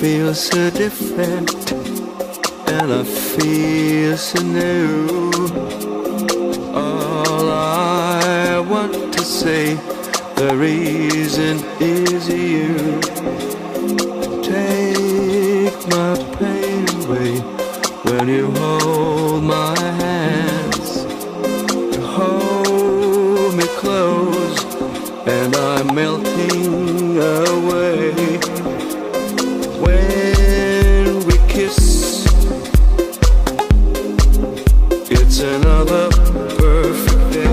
feel so different, and I feel so new. All I want to say, the reason is you. Take my pain away when you hold my hands. Hold me close, and I'm melting away. When we kiss, it's another perfect day.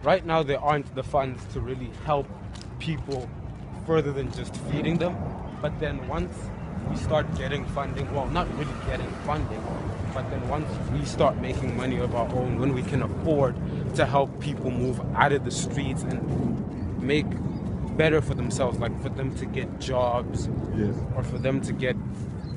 Right now there aren't the funds to really help people further than just feeding them, but then once we start getting funding, well, not really getting funding, but then once we start making money of our own, when we can afford to help people move out of the streets and make better for themselves, like for them to get jobs, yes, or for them to get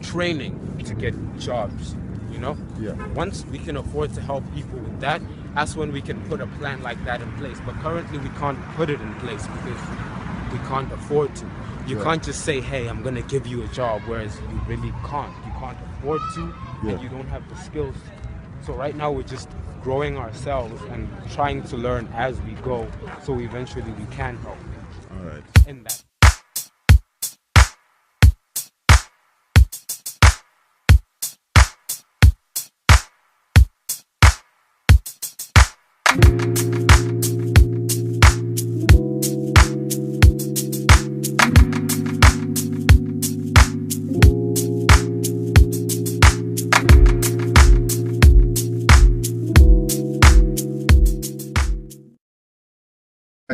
training to get jobs, you know? Yeah. Once we can afford to help people with that, that's when we can put a plan like that in place. But currently we can't put it in place because we can't afford to. You can't just say, hey, I'm gonna give you a job, whereas you really can't. You can't afford to, and you don't have the skills. So right now we're just growing ourselves and trying to learn as we go, so eventually we can help. All right. In that.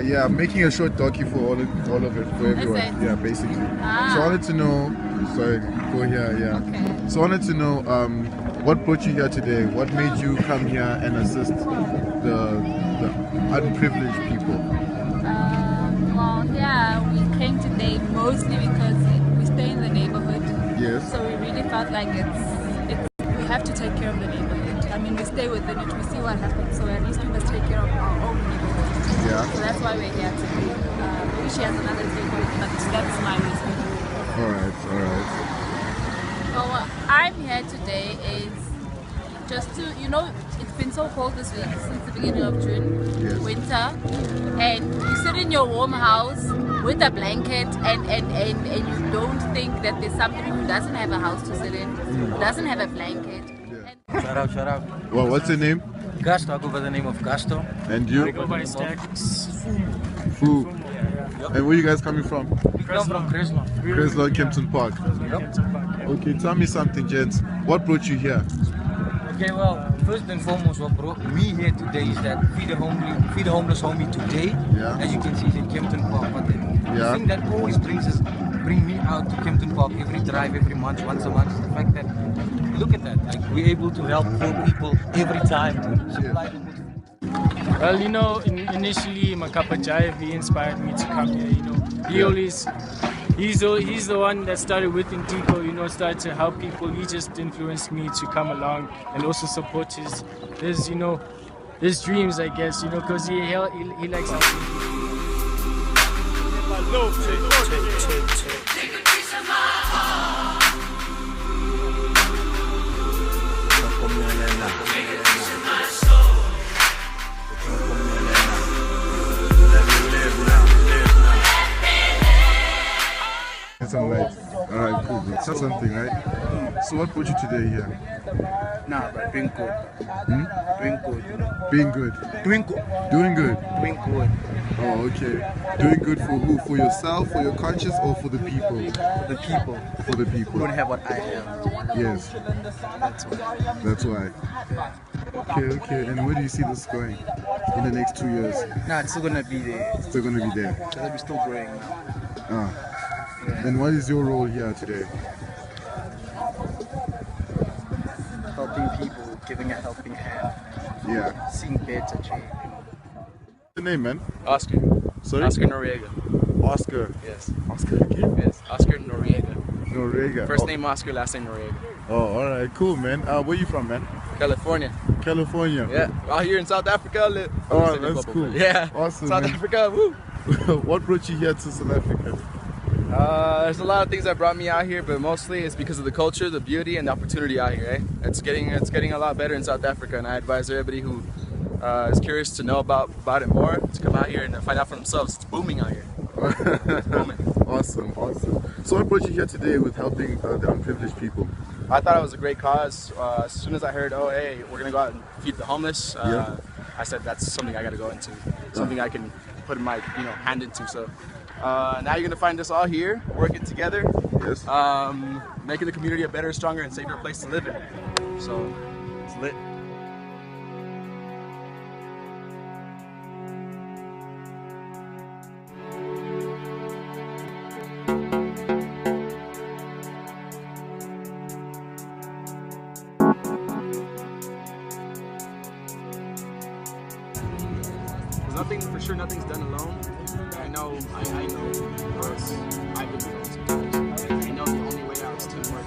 Yeah, I'm making a short docu for all of it, for everyone. Yeah, basically. So I wanted to know, sorry, go here, yeah. Okay. So I wanted to know what brought you here today? What made you come here and assist the unprivileged people? Well, yeah, we came today mostly because we stay in the neighborhood. Yes. So we really felt like we have to take care of the neighborhood. I mean, we stay within it, we see what happens, so at least we must take care of our own neighborhood. Yeah. So that's why we're here today. Maybe she has another statement, but that's my reason. Alright. Well, what I'm here today is just to, it's been so cold this week since the beginning of June, yes, winter, and you sit in your warm house with a blanket and you don't think that there's somebody who doesn't have a house to sit in, who doesn't have a blanket. Yeah. Shout out. Well, what's your name? Gasto, I go by the name of Gasto. And you? I go by Stacks. Fu. And where you guys coming from? We come from Kreslo, Kempton Park. Yep. Okay, tell me something, gents. What brought you here? Okay, well, first and foremost, what brought me here today is that Feed the Homeless Homie today, as you can see, is in Kempton Park. But the thing that always bring me out to Kempton Park every drive, every month, once a month, is the fact that, look at that, like we're able to help poor people every time, supply them with. Well, initially Makapa Jive, he inspired me to come here. He's the one that started with Intiko, started to help people. He just influenced me to come along and also support his dreams, I guess, because he likes helping people. Some light. Alright, cool. That's something, right? So what brought you today here? Nah, but doing good. Doing good. Being good. Doing good. Doing good. Doing good. Oh, okay. Doing good for who? For yourself, for your conscience, or for the people? The people For the people. don't have what I have. Yes. That's why. That's why. Okay. And where do you see this going in the next 2 years? Nah, it's still gonna be there. Still going to be there. Because we're still growing now. And what is your role here today? Helping people, giving a helping hand, Yeah. seeing better change. What's your name, man? Oscar. Sorry? Oscar Noriega. Oscar. Yes. Oscar again? Yes. Oscar Noriega. Noriega. First name Oscar, last name Noriega. Oh, all right. Cool, man. Where you from, man? California. California. Yeah. Out here in South Africa. Oh, that's cool. Yeah. Awesome, South man. Africa. Woo. What brought you here to South Africa? There's a lot of things that brought me out here, but mostly it's because of the culture, the beauty, and the opportunity out here. Eh? It's getting a lot better in South Africa, and I advise everybody who is curious to know about it more to come out here and find out for themselves. It's booming out here. It's booming. Awesome. So what brought you here today with helping the unprivileged people? I thought it was a great cause. As soon as I heard, oh hey, we're gonna go out and feed the homeless, I said that's something I gotta go into, something I can put my hand into. So now you're gonna find us all here working together, Yes. making the community a better, stronger, and safer place to live in. So it's lit. Nothing's done alone. I know, because I've been alone sometimes. I know the only way out is teamwork.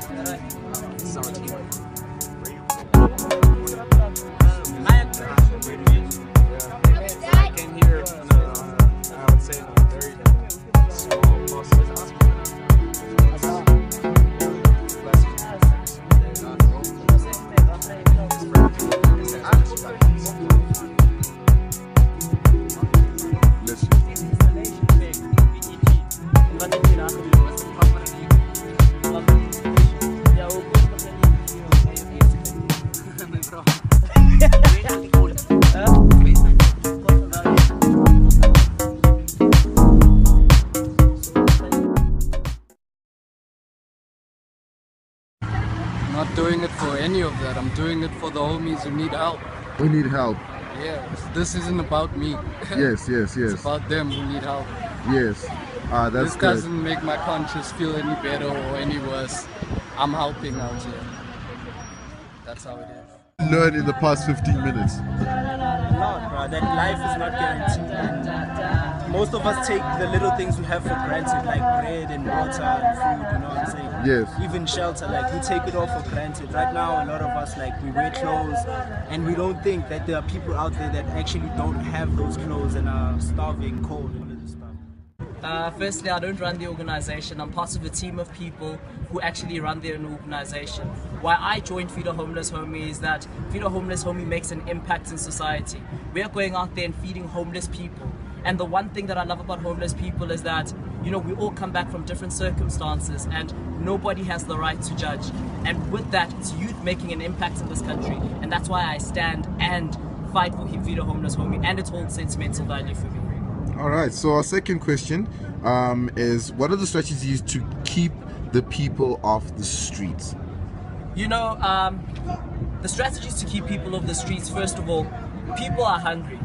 This is our teamwork. I came here, I would say, in a very small hospital. Not doing it for any of that. I'm doing it for the homies who need help. Who need help? Yeah, this isn't about me. Yes. It's about them who need help. Yes. That's This good. doesn't make my conscience feel any better or any worse. I'm helping out here. That's how it is. Learn in the past 15 minutes. A lot, bro. That life is not guaranteed. And most of us take the little things we have for granted, like bread and water and food, you know what I'm saying? Yes. Even shelter, like we take it all for granted. Right now, a lot of us, like, we wear clothes and we don't think that there are people out there that actually don't have those clothes and are starving, cold, and all of this stuff. Firstly, I don't run the organization. I'm part of a team of people who actually run their own organization. Why I joined Feed a Homeless Homie is that Feed a Homeless Homie makes an impact in society. We are going out there and feeding homeless people. And the one thing that I love about homeless people is that, we all come back from different circumstances and nobody has the right to judge. And with that, it's youth making an impact in this country. And that's why I stand and fight for Feed a Homeless Homie, and it holds sentimental value for me. All right. So our second question is, what are the strategies to keep the people off the streets? The strategies to keep people off the streets, first of all, people are hungry.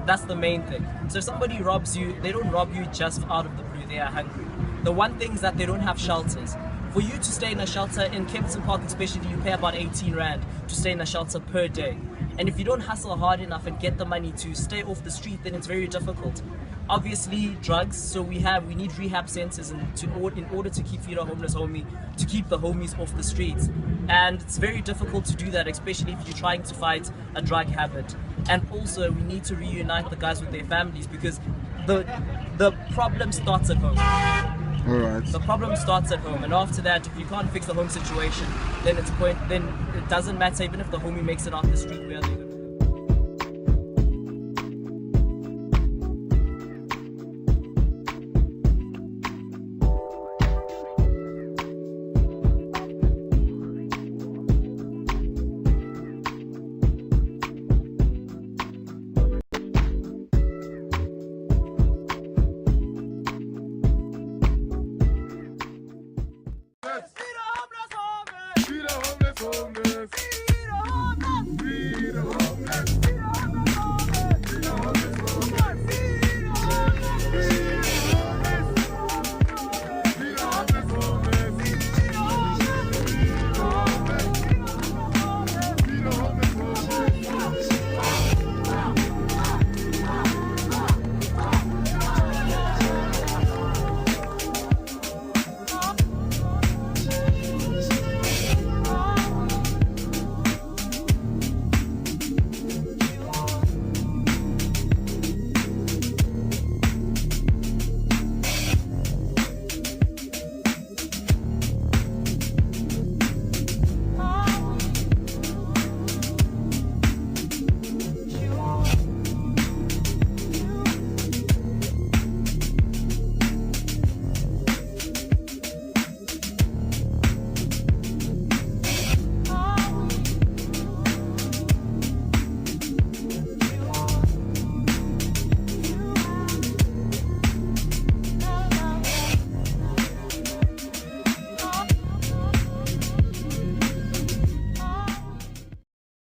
That's the main thing. So if somebody robs you, they don't rob you just out of the blue, they are hungry. The one thing is that they don't have shelters. For you to stay in a shelter in Kempton Park especially, you pay about 18 Rand to stay in a shelter per day. And if you don't hustle hard enough and get the money to stay off the street, then it's very difficult. Obviously, drugs, so we need rehab centers in order to keep Feed a Homeless Homie, to keep the homies off the streets. And it's very difficult to do that, especially if you're trying to fight a drug habit. And also, we need to reunite the guys with their families, because the problem starts at home. All right. The problem starts at home, and after that, if you can't fix the home situation, then it doesn't matter even if the homie makes it off the street where they